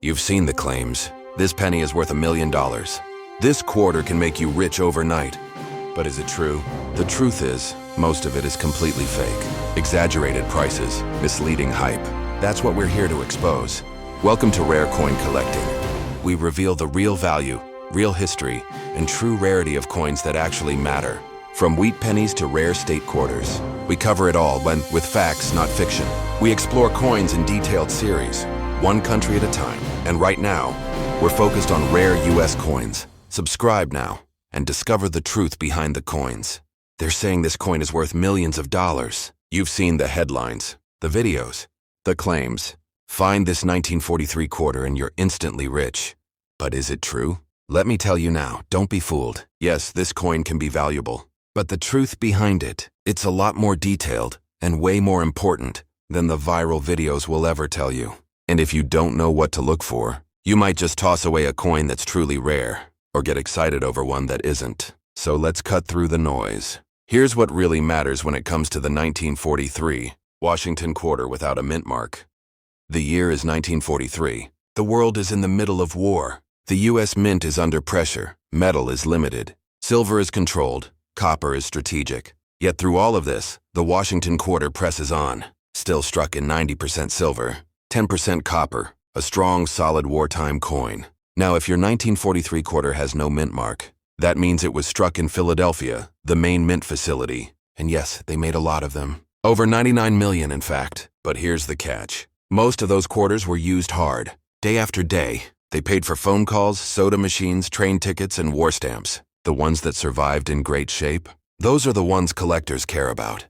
You've seen the claims. This penny is worth $1 million. This quarter can make you rich overnight. But is it true? The truth is, most of it is completely fake. Exaggerated prices, misleading hype. That's what we're here to expose. Welcome to Rare Coin Collecting. We reveal the real value, real history, and true rarity of coins that actually matter. From wheat pennies to rare state quarters. We cover it all with facts, not fiction. We explore coins in detailed series, one country at a time. And right now, we're focused on rare US coins. Subscribe now and discover the truth behind the coins. They're saying this coin is worth millions of dollars. You've seen the headlines, the videos, the claims. Find this 1943 quarter and you're instantly rich. But is it true? Let me tell you now, don't be fooled. Yes, this coin can be valuable. But the truth behind it, it's a lot more detailed and way more important than the viral videos will ever tell you. And if you don't know what to look for, you might just toss away a coin that's truly rare, or get excited over one that isn't. So let's cut through the noise. Here's what really matters when it comes to the 1943 Washington quarter without a mint mark. The year is 1943. The world is in the middle of war. The US Mint is under pressure. Metal is limited. Silver is controlled. Copper is strategic. Yet through all of this, the Washington quarter presses on, still struck in 90% silver, 10% copper, a strong, solid wartime coin. Now, if your 1943 quarter has no mint mark, that means it was struck in Philadelphia, the main mint facility. And yes, they made a lot of them. Over 99 million, in fact. But here's the catch. Most of those quarters were used hard. Day after day, they paid for phone calls, soda machines, train tickets, and war stamps. The ones that survived in great shape, those are the ones collectors care about.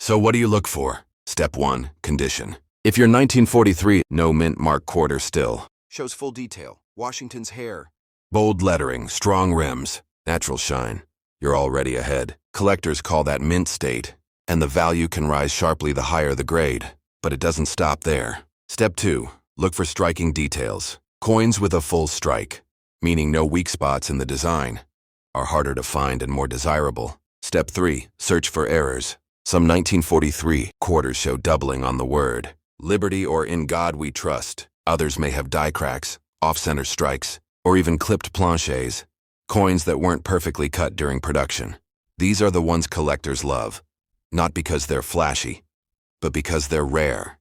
So what do you look for? Step 1, condition. If your 1943 no mint mark quarter still shows full detail, Washington's hair, bold lettering, strong rims, natural shine, you're already ahead. Collectors call that mint state, and the value can rise sharply the higher the grade. But it doesn't stop there. Step 2, look for striking details. Coins with a full strike, meaning no weak spots in the design, are harder to find and more desirable. Step 3, search for errors. Some 1943 quarters show doubling on the word Liberty or In God We Trust. Others may have die cracks, off-center strikes, or even clipped planches, coins that weren't perfectly cut during production. These are the ones collectors love, not because they're flashy, but because they're rare.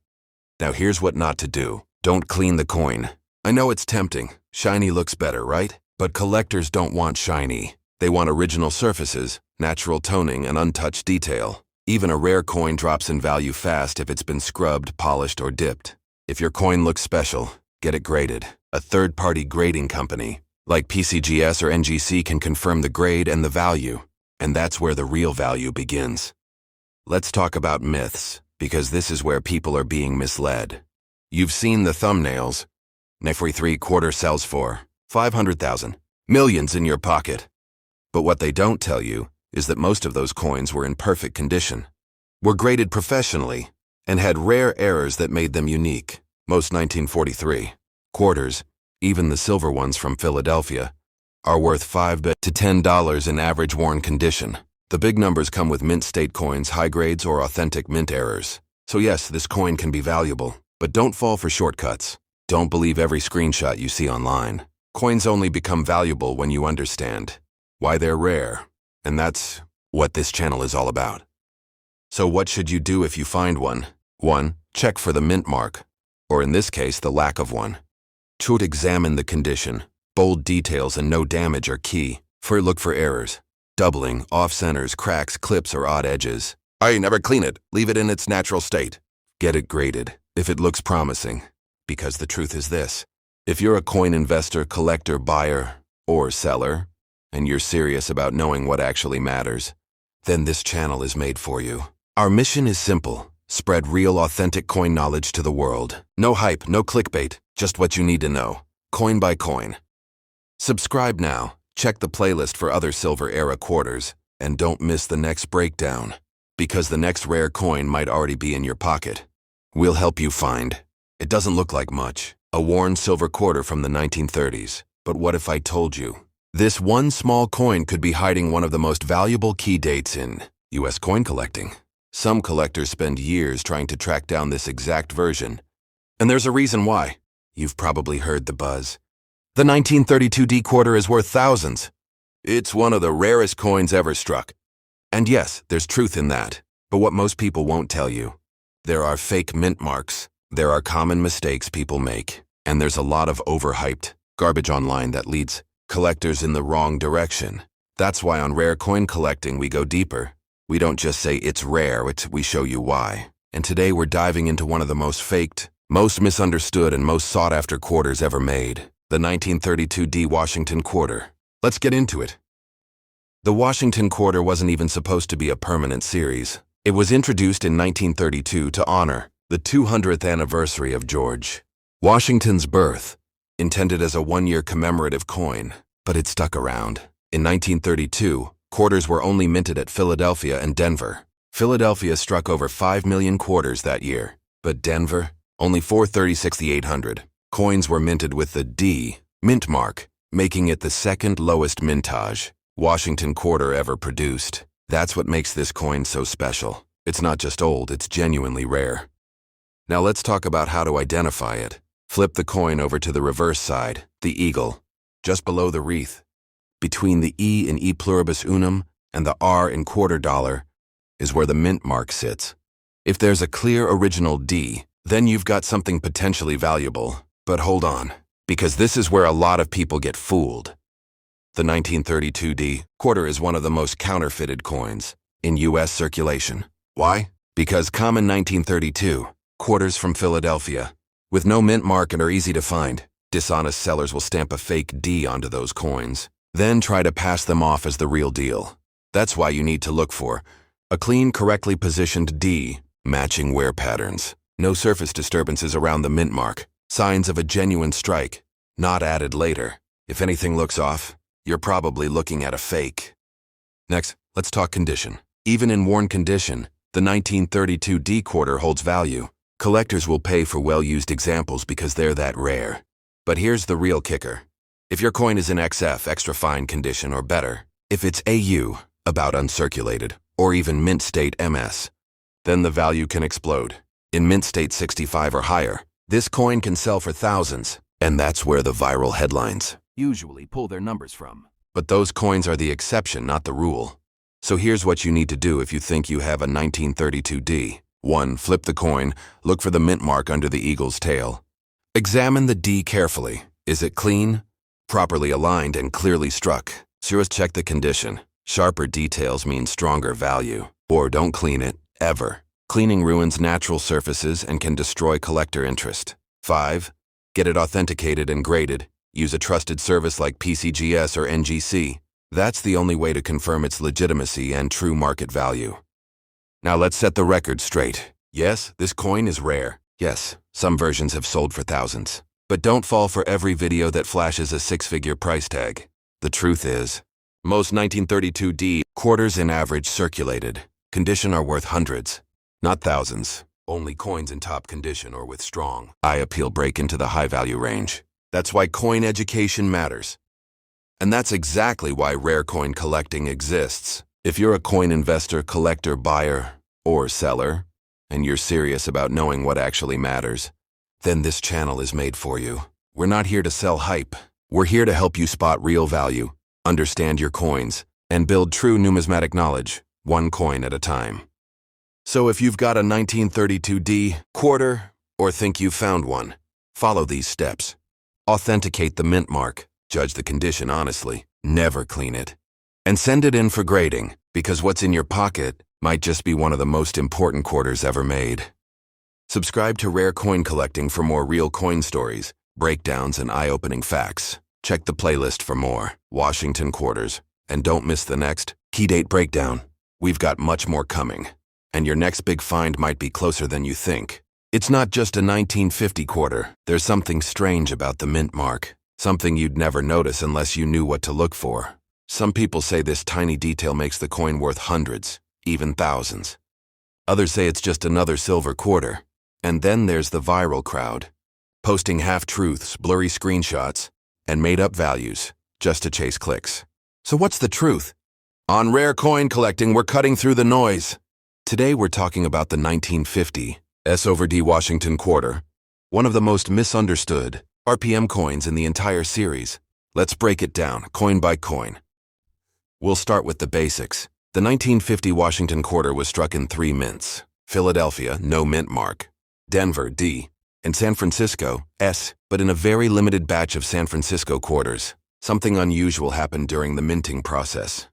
Now here's what not to do. Don't clean the coin. I know it's tempting. Shiny looks better, right? But collectors don't want shiny. They want original surfaces, natural toning, and untouched detail. Even a rare coin drops in value fast if it's been scrubbed, polished, or dipped. If your coin looks special, get it graded. A third-party grading company, like PCGS or NGC, can confirm the grade and the value. And that's where the real value begins. Let's talk about myths, because this is where people are being misled. You've seen the thumbnails. 1943 quarter sells for $500,000, millions in your pocket. But what they don't tell you is that most of those coins were in perfect condition, were graded professionally, and had rare errors that made them unique. Most 1943 quarters, even the silver ones from Philadelphia, are worth $5 to $10 in average worn condition. The big numbers come with mint state coins, high grades, or authentic mint errors. So yes, this coin can be valuable, but don't fall for shortcuts. Don't believe every screenshot you see online. Coins only become valuable when you understand why they're rare. And that's what this channel is all about. So what should you do if you find one? 1. Check for the mint mark, or in this case, the lack of one. 2. Examine the condition. Bold details and no damage are key. 4. Look for errors. Doubling, off-centers, cracks, clips, or odd edges. I never clean it. Leave it in its natural state. Get it graded if it looks promising. Because the truth is this. If you're a coin investor, collector, buyer, or seller, and you're serious about knowing what actually matters, then this channel is made for you. Our mission is simple. Spread real, authentic coin knowledge to the world. No hype, no clickbait, just what you need to know. Coin by coin. Subscribe now. Check the playlist for other silver era quarters, and don't miss the next breakdown, because the next rare coin might already be in your pocket. We'll help you find. It doesn't look like much. A worn silver quarter from the 1930s. But what if I told you? This one small coin could be hiding one of the most valuable key dates in US coin collecting. Some collectors spend years trying to track down this exact version. And there's a reason why. You've probably heard the buzz. The 1932 D quarter is worth thousands. It's one of the rarest coins ever struck. And yes, there's truth in that. But what most people won't tell you, there are fake mint marks. There are common mistakes people make. And there's a lot of overhyped garbage online that leads collectors in the wrong direction. That's why on Rare Coin Collecting we go deeper. We don't just say it's rare, we show you why. And today we're diving into one of the most faked, most misunderstood, and most sought-after quarters ever made, the 1932 D Washington quarter. Let's get into it. The Washington quarter wasn't even supposed to be a permanent series. It was introduced in 1932 to honor the 200th anniversary of George Washington's birth, intended as a one-year commemorative coin, but it stuck around. In 1932, quarters were only minted at Philadelphia and Denver. Philadelphia struck over 5 million quarters that year, but Denver, only 436,800. Coins were minted with the D, Mintmark, making it the second lowest mintage Washington quarter ever produced. That's what makes this coin so special. It's not just old, it's genuinely rare. Now let's talk about how to identify it. Flip the coin over to the reverse side, the eagle, just below the wreath. Between the E in E pluribus unum and the R in quarter dollar is where the mint mark sits. If there's a clear original D, then you've got something potentially valuable. But hold on, because this is where a lot of people get fooled. The 1932 D quarter is one of the most counterfeited coins in U.S. circulation. Why? Because common 1932 quarters from Philadelphia, with no mint mark and are easy to find, dishonest sellers will stamp a fake D onto those coins, then try to pass them off as the real deal. That's why you need to look for a clean, correctly positioned D, matching wear patterns, no surface disturbances around the mint mark, signs of a genuine strike, not added later. If anything looks off, you're probably looking at a fake. Next, let's talk condition. Even in worn condition, the 1932 D quarter holds value. Collectors will pay for well-used examples because they're that rare. But here's the real kicker. If your coin is in XF, extra fine condition or better, if it's AU, about uncirculated, or even mint state MS, then the value can explode. In mint state 65 or higher, this coin can sell for thousands, and that's where the viral headlines usually pull their numbers from. But those coins are the exception, not the rule. So here's what you need to do if you think you have a 1932 D. 1. Flip the coin, look for the mint mark under the eagle's tail. Examine the D carefully. Is it clean, properly aligned, and clearly struck? Just check the condition. Sharper details mean stronger value. Or don't clean it, ever. Cleaning ruins natural surfaces and can destroy collector interest. 5. Get it authenticated and graded. Use a trusted service like PCGS or NGC. That's the only way to confirm its legitimacy and true market value. Now let's set the record straight. Yes, this coin is rare. Yes, some versions have sold for thousands. But don't fall for every video that flashes a six-figure price tag. The truth is, most 1932 D quarters in average circulated condition are worth hundreds, not thousands. Only coins in top condition or with strong eye appeal break into the high-value range. That's why coin education matters. And that's exactly why rare coin collecting exists. If you're a coin investor, collector, buyer, or seller, and you're serious about knowing what actually matters, then this channel is made for you. We're not here to sell hype. We're here to help you spot real value, understand your coins, and build true numismatic knowledge, one coin at a time. So if you've got a 1932 D quarter, or think you've found one, follow these steps. Authenticate the mint mark, judge the condition honestly, never clean it, and send it in for grading, because what's in your pocket might just be one of the most important quarters ever made. Subscribe to Rare Coin Collecting for more real coin stories, breakdowns, and eye-opening facts. Check the playlist for more Washington quarters, and don't miss the next key date breakdown. We've got much more coming, and your next big find might be closer than you think. It's not just a 1950 quarter. There's something strange about the mint mark, something you'd never notice unless you knew what to look for. Some people say this tiny detail makes the coin worth hundreds, even thousands. Others say it's just another silver quarter. And then there's the viral crowd, posting half-truths, blurry screenshots, and made-up values just to chase clicks. So what's the truth? On Rare Coin Collecting, we're cutting through the noise. Today we're talking about the 1950 S/D Washington quarter, one of the most misunderstood RPM coins in the entire series. Let's break it down, coin by coin. We'll start with the basics. The 1950 Washington quarter was struck in 3 mints. Philadelphia, no mint mark. Denver, D. And San Francisco, S. But in a very limited batch of San Francisco quarters, something unusual happened during the minting process.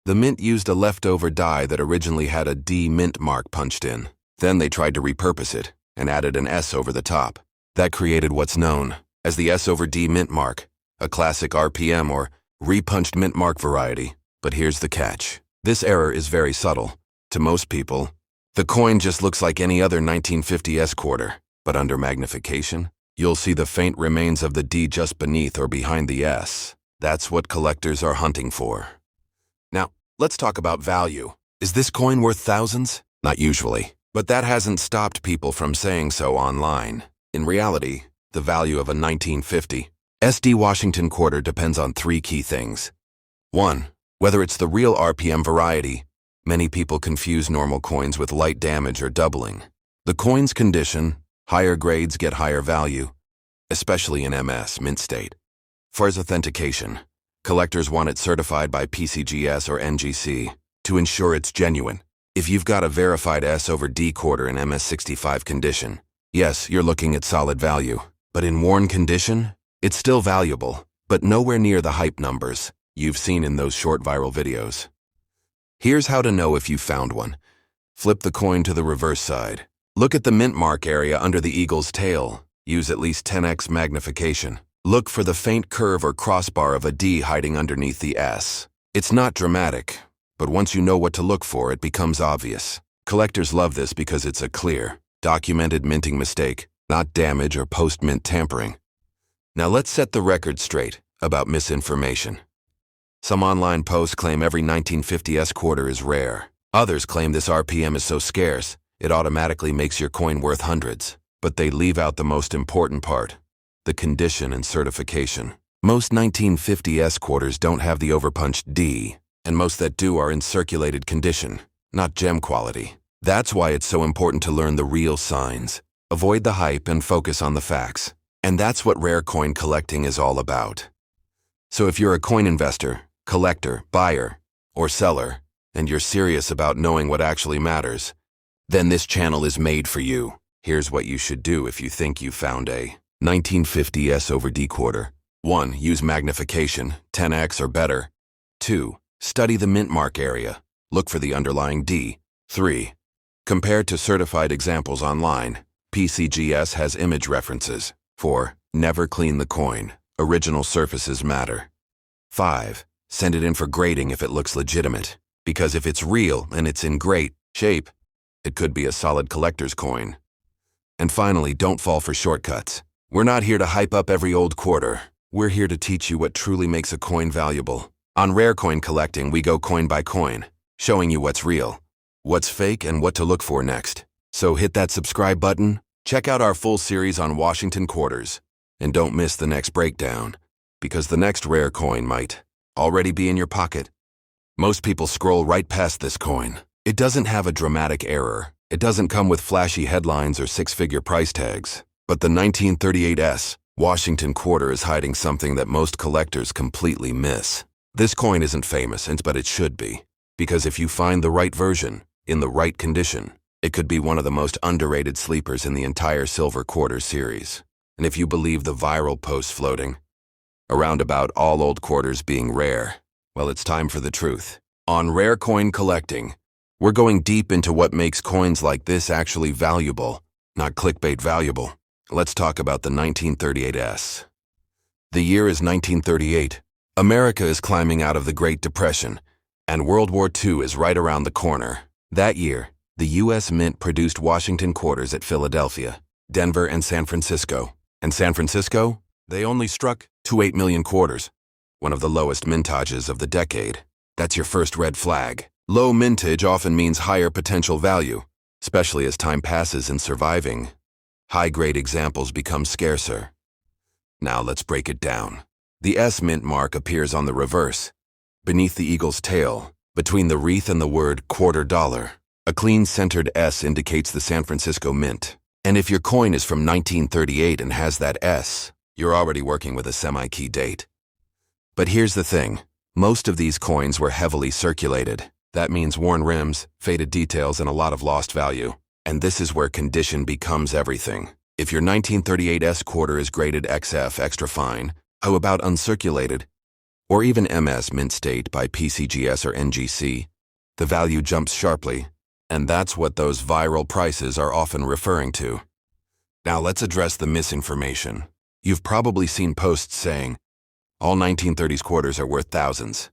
The mint used a leftover die that originally had a D mint mark punched in. Then they tried to repurpose it and added an S over the top. That created what's known as the S over D mint mark, a classic RPM or repunched mint mark variety. But here's the catch. This error is very subtle. To most people, the coin just looks like any other 1950 S quarter, but under magnification, you'll see the faint remains of the D just beneath or behind the S. That's what collectors are hunting for. Now, let's talk about value. Is this coin worth thousands? Not usually, but that hasn't stopped people from saying so online. In reality, the value of a 1950 SD Washington quarter depends on 3 key things. 1. Whether it's the real RPM variety. Many people confuse normal coins with light damage or doubling. The coin's condition, higher grades get higher value, especially in MS, mint state. For its authentication, collectors want it certified by PCGS or NGC to ensure it's genuine. If you've got a verified S over D quarter in MS65 condition, yes, you're looking at solid value. But in worn condition, it's still valuable, but nowhere near the hype numbers you've seen in those short viral videos. Here's how to know if you found one. Flip the coin to the reverse side. Look at the mint mark area under the eagle's tail. Use at least 10x magnification. Look for the faint curve or crossbar of a D hiding underneath the S. It's not dramatic, but once you know what to look for, it becomes obvious. Collectors love this because it's a clear, documented minting mistake, not damage or post-mint tampering. Now let's set the record straight about misinformation. Some online posts claim every 1950 S quarter is rare. Others claim this RPM is so scarce, it automatically makes your coin worth hundreds. But they leave out the most important part, the condition and certification. Most 1950 S quarters don't have the overpunched D, and most that do are in circulated condition, not gem quality. That's why it's so important to learn the real signs. Avoid the hype and focus on the facts. And that's what rare coin collecting is all about. So if you're a coin investor, collector, buyer, or seller, and you're serious about knowing what actually matters, then this channel is made for you. Here's what you should do if you think you found a 1950 S over D quarter. 1. Use magnification, 10x or better. 2. Study the mint mark area. Look for the underlying D. 3. Compare to certified examples online. PCGS has image references. 4. Never clean the coin. Original surfaces matter. 5. Send it in for grading if it looks legitimate. Because if it's real and it's in great shape, it could be a solid collector's coin. And finally, don't fall for shortcuts. We're not here to hype up every old quarter. We're here to teach you what truly makes a coin valuable. On Rare Coin Collecting, we go coin by coin, showing you what's real, what's fake, and what to look for next. So hit that subscribe button, check out our full series on Washington quarters, and don't miss the next breakdown, because the next rare coin might already be in your pocket. Most people scroll right past this coin. It doesn't have a dramatic error. It doesn't come with flashy headlines or 6-figure price tags. But the 1938 S Washington quarter is hiding something that most collectors completely miss. This coin isn't famous, but it should be. Because if you find the right version, in the right condition, it could be one of the most underrated sleepers in the entire silver quarter series. And if you believe the viral posts floating around about all old quarters being rare, well, it's time for the truth. On Rare Coin Collecting, we're going deep into what makes coins like this actually valuable, not clickbait valuable. Let's talk about the 1938 S. The year is 1938. America is climbing out of the Great Depression, and World War II is right around the corner. That year, the U.S. Mint produced Washington quarters at Philadelphia, Denver, and San Francisco. And San Francisco? They only struck 2.8 million quarters, one of the lowest mintages of the decade. That's your first red flag. Low mintage often means higher potential value, especially as time passes in surviving. High-grade examples become scarcer. Now let's break it down. The S mint mark appears on the reverse, beneath the eagle's tail, between the wreath and the word $quarter. A clean centered S indicates the San Francisco Mint. And if your coin is from 1938 and has that S, you're already working with a semi-key date. But here's the thing. Most of these coins were heavily circulated. That means worn rims, faded details, and a lot of lost value. And this is where condition becomes everything. If your 1938 S quarter is graded XF extra fine, how about uncirculated? Or even MS mint state by PCGS or NGC? The value jumps sharply, and that's what those viral prices are often referring to. Now let's address the misinformation. You've probably seen posts saying, all 1930s quarters are worth thousands.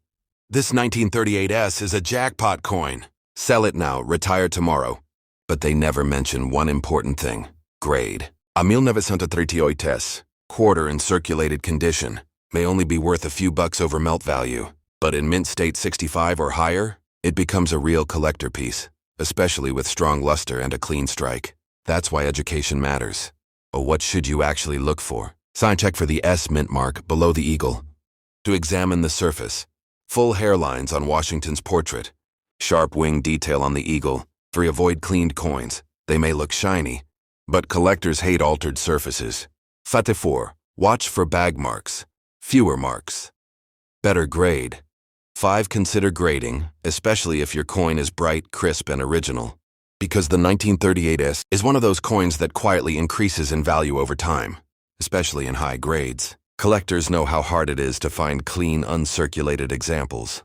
This 1938S is a jackpot coin. Sell it now, retire tomorrow. But they never mention one important thing: grade. A 1938 quarter in circulated condition may only be worth a few bucks over melt value, but in mint state 65 or higher, it becomes a real collector piece, especially with strong luster and a clean strike. That's why education matters. But what should you actually look for? Sign check for the S Mintmark below the eagle. To examine the surface, full hairlines on Washington's portrait, sharp wing detail on the eagle. 3. Avoid cleaned coins. They may look shiny, but collectors hate altered surfaces. 4. Watch for bag marks. Fewer marks. Better grade. 5. Consider grading, especially if your coin is bright, crisp, and original. Because the 1938S is one of those coins that quietly increases in value over time, especially in high grades. Collectors know how hard it is to find clean, uncirculated examples.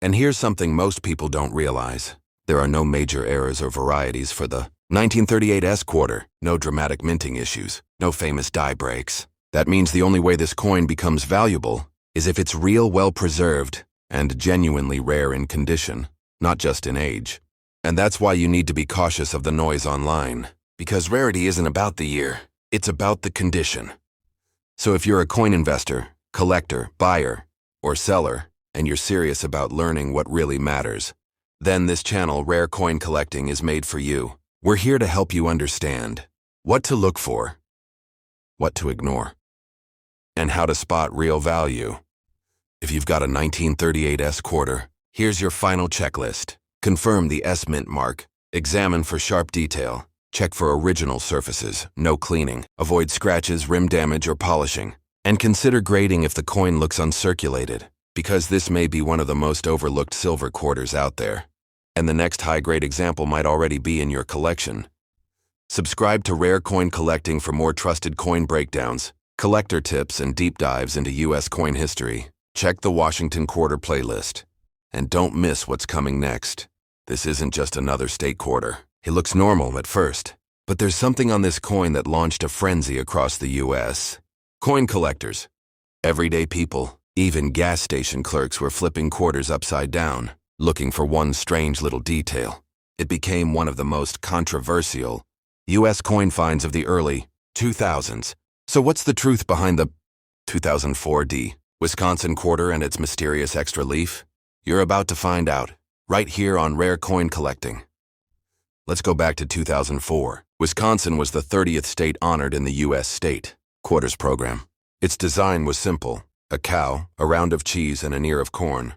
And here's something most people don't realize. There are no major errors or varieties for the 1938S quarter, no dramatic minting issues, no famous die breaks. That means the only way this coin becomes valuable is if it's real, well-preserved, and genuinely rare in condition, not just in age. And that's why you need to be cautious of the noise online, because rarity isn't about the year, it's about the condition. So if you're a coin investor, collector, buyer, or seller, and you're serious about learning what really matters, then this channel, Rare Coin Collecting, is made for you. We're here to help you understand what to look for, what to ignore, and how to spot real value. If you've got a 1938 S quarter, here's your final checklist. Confirm the S Mintmark. Examine for sharp detail. Check for original surfaces, no cleaning. Avoid scratches, rim damage, or polishing. And consider grading if the coin looks uncirculated, because this may be one of the most overlooked silver quarters out there. And the next high-grade example might already be in your collection. Subscribe to Rare Coin Collecting for more trusted coin breakdowns, collector tips, and deep dives into U.S. coin history. Check the Washington Quarter playlist. And don't miss what's coming next. This isn't just another state quarter. It looks normal at first, but there's something on this coin that launched a frenzy across the U.S. Coin collectors, everyday people, even gas station clerks were flipping quarters upside down, looking for one strange little detail. It became one of the most controversial U.S. coin finds of the early 2000s. So what's the truth behind the 2004 Wisconsin quarter and its mysterious extra leaf? You're about to find out, right here on Rare Coin Collecting. Let's go back to 2004. Wisconsin was the 30th state honored in the U.S. state quarters program. Its design was simple: a cow, a round of cheese, and an ear of corn.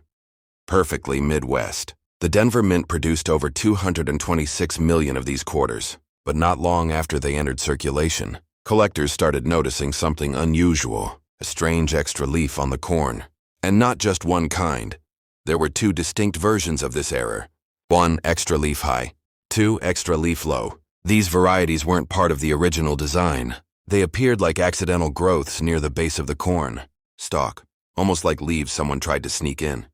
Perfectly Midwest. The Denver Mint produced over 226 million of these quarters, but not long after they entered circulation, collectors started noticing something unusual: a strange extra leaf on the corn. And not just one kind. There were two distinct versions of this error. 1 extra leaf high, 2 extra leaf low. These varieties weren't part of the original design. They appeared like accidental growths near the base of the corn stalk, almost like leaves someone tried to sneak in.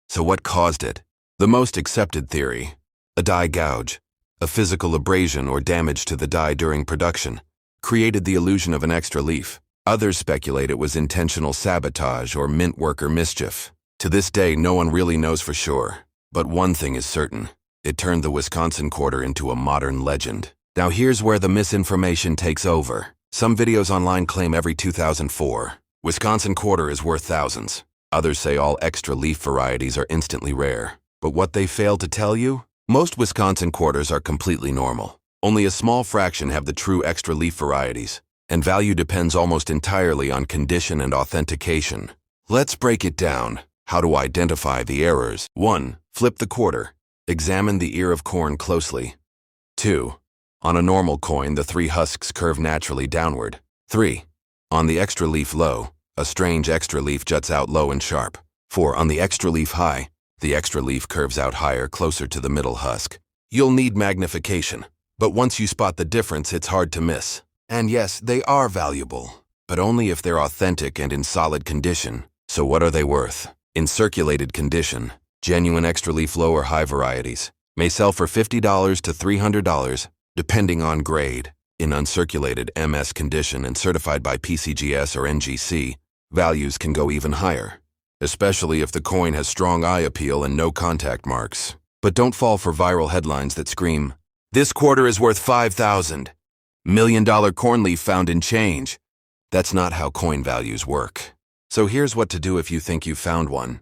So what caused it? The most accepted theory: a die gouge, a physical abrasion or damage to the die during production, created the illusion of an extra leaf. Others speculate it was intentional sabotage or mint worker mischief. To this day, no one really knows for sure. But one thing is certain: it turned the Wisconsin quarter into a modern legend. Now here's where the misinformation takes over. Some videos online claim every 2004 Wisconsin quarter is worth thousands. Others say all extra leaf varieties are instantly rare. But what they fail to tell you? Most Wisconsin quarters are completely normal. Only a small fraction have the true extra leaf varieties, and value depends almost entirely on condition and authentication. Let's break it down. How to identify the errors. 1. Flip the quarter. Examine the ear of corn closely. 2. On a normal coin, the 3 husks curve naturally downward. 3. On the extra leaf low, a strange extra leaf juts out low and sharp. 4. On the extra leaf high, the extra leaf curves out higher, closer to the middle husk. You'll need magnification, but once you spot the difference, it's hard to miss. And yes, they are valuable, but only if they're authentic and in solid condition. So what are they worth? In circulated condition, genuine extra leaf low or high varieties may sell for $50 to $300, depending on grade. In uncirculated MS condition and certified by PCGS or NGC, values can go even higher, especially if the coin has strong eye appeal and no contact marks. But don't fall for viral headlines that scream, "This quarter is worth $5,000. $1 million corn leaf found in change." That's not how coin values work. So here's what to do if you think you found one.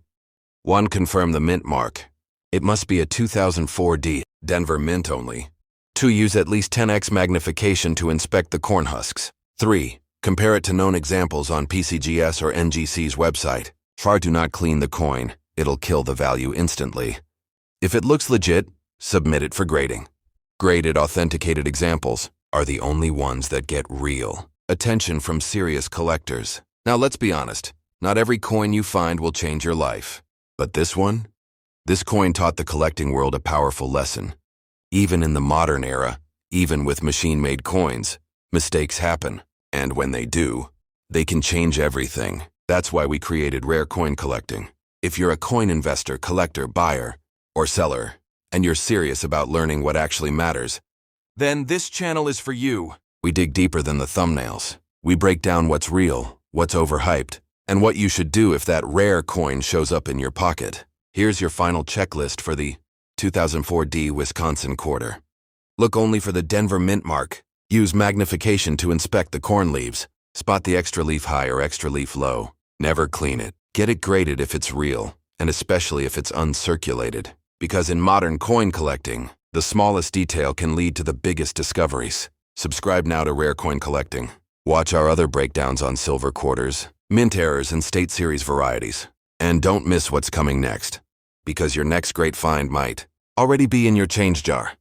1. Confirm the Mintmark. It must be a 2004D, Denver Mint only. 2. Use at least 10x magnification to inspect the corn husks. 3. Compare it to known examples on PCGS or NGC's website. 4. Do not clean the coin. It'll kill the value instantly. If it looks legit, submit it for grading. Graded, authenticated examples are the only ones that get real attention from serious collectors. Now let's be honest, not every coin you find will change your life. But this one? This coin taught the collecting world a powerful lesson. Even in the modern era, even with machine-made coins, mistakes happen. And when they do, they can change everything. That's why we created Rare Coin Collecting. If you're a coin investor, collector, buyer, or seller, and you're serious about learning what actually matters, then this channel is for you. We dig deeper than the thumbnails. We break down what's real, what's overhyped, and what you should do if that rare coin shows up in your pocket. Here's your final checklist for the 2004D Wisconsin quarter. Look only for the Denver Mintmark. Use magnification to inspect the corn leaves. Spot the extra leaf high or extra leaf low. Never clean it. Get it graded if it's real, and especially if it's uncirculated. Because in modern coin collecting, the smallest detail can lead to the biggest discoveries. Subscribe now to Rare Coin Collecting. Watch our other breakdowns on silver quarters, mint errors, and state series varieties. And don't miss what's coming next, because your next great find might already be in your change jar.